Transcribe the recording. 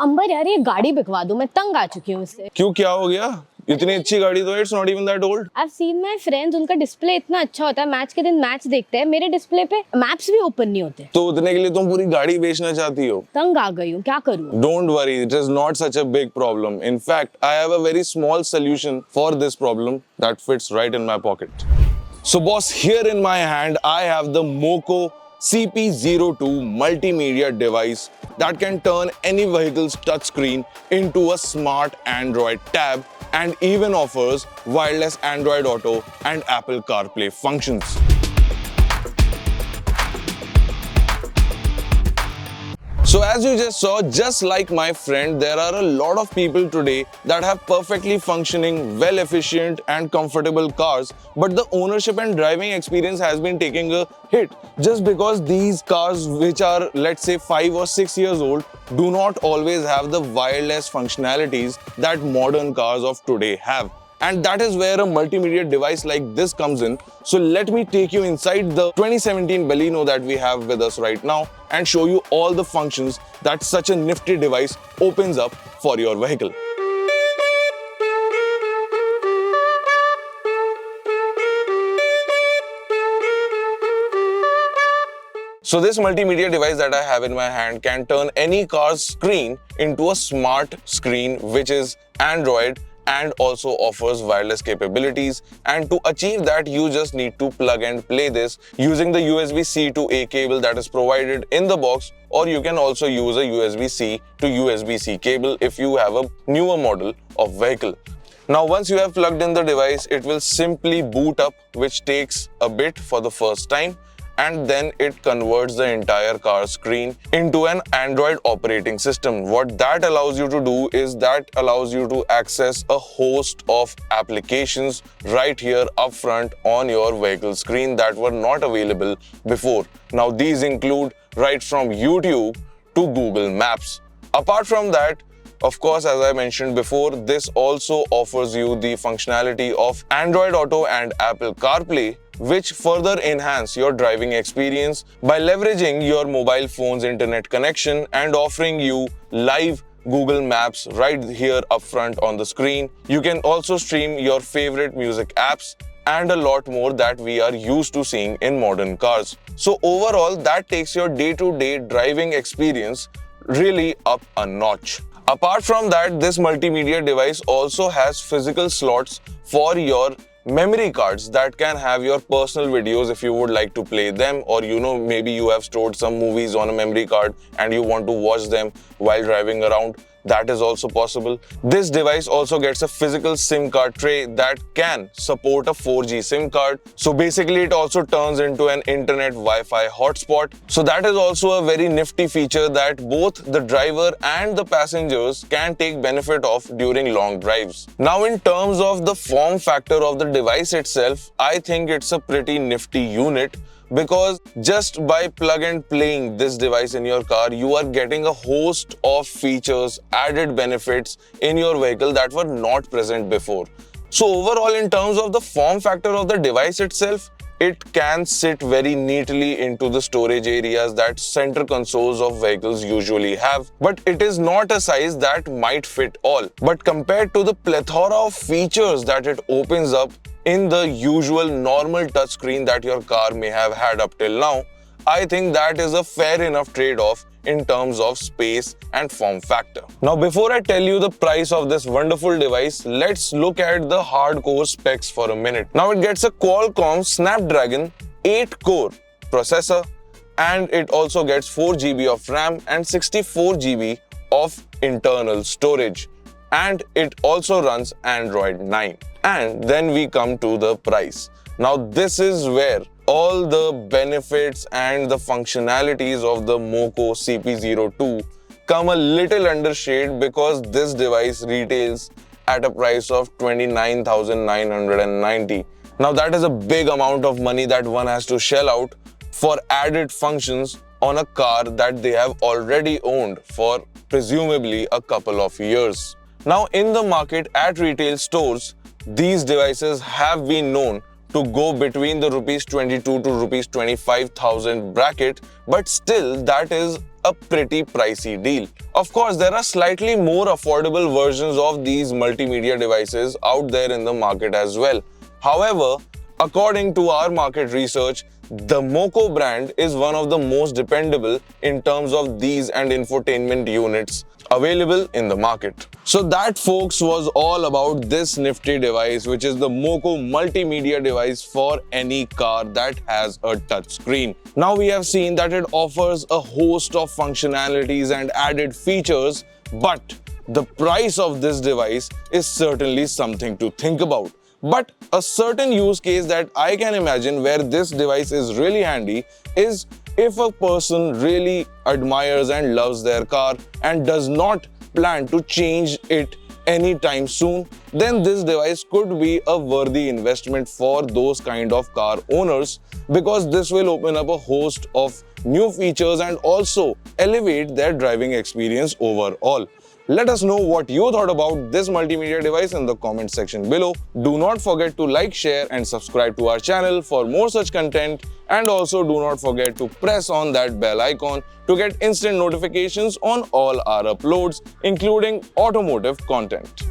अंबर यार ये गाड़ी बिकवा दो, मैं तंग आ चुकी हूँ इससे। क्यों, क्या हो गया? इतनी अच्छी गाड़ी तो it's not even that old. I've seen my friends, उनका डिस्प्ले इतना अच्छा होता है, मैच के दिन मैच देखते हैं, मेरे डिस्प्ले पे मैप्स भी ओपन नहीं होते। तो उतने के लिए तुम पूरी गाड़ी बेचना चाहती हो? तंग आ गई हूँ, क्या करूँ? Don't worry, it is not such a big problem. In fact, I have a very small solution for this problem that fits right in my pocket. So boss, here in my hand, I have the Moco CP02 multimedia device that can turn any vehicle's touchscreen into a smart Android tab and even offers wireless Android Auto and Apple CarPlay functions. So as you just saw, just like my friend, there are a lot of people today that have perfectly functioning, well efficient and comfortable cars, but the ownership and driving experience has been taking a hit just because these cars, which are let's say 5 or 6 years old, do not always have the wireless functionalities that modern cars of today have. And that is where a multimedia device like this comes in. So let me take you inside the 2017 Baleno that we have with us right now and show you all the functions that such a nifty device opens up for your vehicle. So this multimedia device that I have in my hand can turn any car's screen into a smart screen which is Android and also offers wireless capabilities, and to achieve that you just need to plug and play this using the USB-C to A cable that is provided in the box, or you can also use a USB-C to USB-C cable if you have a newer model of vehicle. Now once you have plugged in the device, it will simply boot up, which takes a bit for the first time, and then it converts the entire car screen into an Android operating system. What that allows you to do is that allows you to access a host of applications right here up front on your vehicle screen that were not available before. Now these include right from YouTube to Google Maps. Apart from that, of course, as I mentioned before, this also offers you the functionality of Android Auto and Apple CarPlay, which further enhance your driving experience by leveraging your mobile phone's internet connection and offering you live Google Maps right here up front on the screen. You can also stream your favorite music apps and a lot more that we are used to seeing in modern cars. So overall, that takes your day-to-day driving experience really up a notch. Apart from that, this multimedia device also has physical slots for your memory cards that can have your personal videos if you would like to play them, or maybe you have stored some movies on a memory card and you want to watch them while driving around. That is also possible. This device also gets a physical SIM card tray that can support a 4G SIM card. So basically it also turns into an internet Wi-Fi hotspot. So that is also a very nifty feature that both the driver and the passengers can take benefit of during long drives. Now in terms of the form factor of the device itself, I think it's a pretty nifty unit, because just by plug and playing this device in your car, you are getting a host of features, added benefits in your vehicle that were not present before. So overall, in terms of the form factor of the device itself, it can sit very neatly into the storage areas that center consoles of vehicles usually have. But it is not a size that might fit all. But compared to the plethora of features that it opens up in the usual normal touchscreen that your car may have had up till now, I think that is a fair enough trade-off in terms of space and form factor. Now before I tell you the price of this wonderful device, let's look at the hardcore specs for a minute. Now it gets a Qualcomm Snapdragon 8-core processor, and it also gets 4 GB of RAM and 64 GB of internal storage. And it also runs Android 9. And then we come to the price. Now this is where all the benefits and the functionalities of the Moco CP02 come a little under shade, because this device retails at a price of 29,990. Now that is a big amount of money that one has to shell out for added functions on a car that they have already owned for presumably a couple of years. Now in the market at retail stores, these devices have been known to go between the rupees 22 to rupees 25,000 bracket, but still that is a pretty pricey deal. Of course, there are slightly more affordable versions of these multimedia devices out there in the market as well. However, according to our market research, the Moco brand is one of the most dependable in terms of these and infotainment units available in the market. So that, folks, was all about this nifty device, which is the Moco multimedia device for any car that has a touch screen. Now we have seen that it offers a host of functionalities and added features, but the price of this device is certainly something to think about. But a certain use case that I can imagine where this device is really handy is if a person really admires and loves their car and does not plan to change it anytime soon, then this device could be a worthy investment for those kind of car owners, because this will open up a host of new features and also elevate their driving experience overall. Let us know what you thought about this multimedia device in the comment section below. Do not forget to like, share and subscribe to our channel for more such content, and also do not forget to press on that bell icon to get instant notifications on all our uploads, including automotive content.